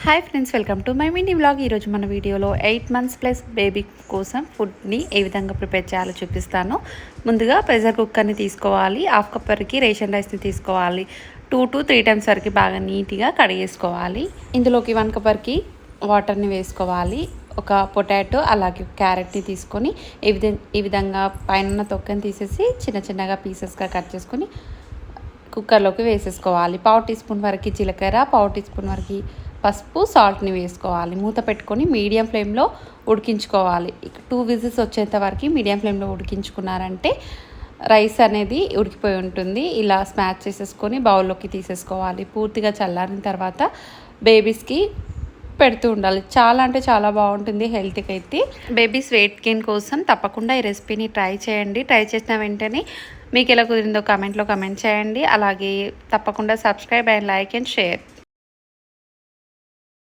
Hi friends, welcome to my mini vlog. ఈరోజు మన వీడియోలో 8 మంత్స్ ప్లస్ బేబీ కోసం ఫుడ్ని ఏ విధంగా ప్రిపేర్ చేయాలో చూపిస్తాను. ముందుగా ప్రెషర్ కుక్కర్ని తీసుకోవాలి. హాఫ్ కప్ వరకు రేషన్ రైస్ని తీసుకోవాలి. 2 to 3 టైమ్స్ వరకు బాగా నీట్గా కడిగేసుకోవాలి. ఇందులోకి 1 కప్ వరకు వాటర్ని వేసుకోవాలి. ఒక పొటాటో అలాగే క్యారెట్ని తీసుకొని ఈ విధంగా పైన తొక్కని తీసేసి చిన్న చిన్నగా పీసెస్గా కట్ చేసుకొని కుక్కర్లోకి వేసేసుకోవాలి. 1/2 టీ స్పూన్ వరకు జీలకర్ర, 1/2 టీ స్పూన్ వరకు పసుపు, సాల్ట్ని వేసుకోవాలి. మూత పెట్టుకొని మీడియం ఫ్లేమ్లో ఉడికించుకోవాలి. 2 విజిల్స్ వచ్చేంత వరకు మీడియం ఫ్లేమ్లో ఉడికించుకున్నారంటే రైస్ అనేది ఉడికిపోయి ఉంటుంది. ఇలా స్మాష్ చేసేసుకొని బౌల్లోకి తీసేసుకోవాలి. పూర్తిగా చల్లారిన తర్వాత బేబీస్కి పెడుతూ ఉండాలి. చాలా అంటే చాలా బాగుంటుంది హెల్త్కి అయితే. బేబీస్ వెయిట్ గెయిన్ కోసం తప్పకుండా ఈ రెసిపీని ట్రై చేయండి. ట్రై చేసిన వెంటనే మీకు ఎలా కుదిరిందో కామెంట్లో కామెంట్ చేయండి. అలాగే తప్పకుండా subscribe and like and share.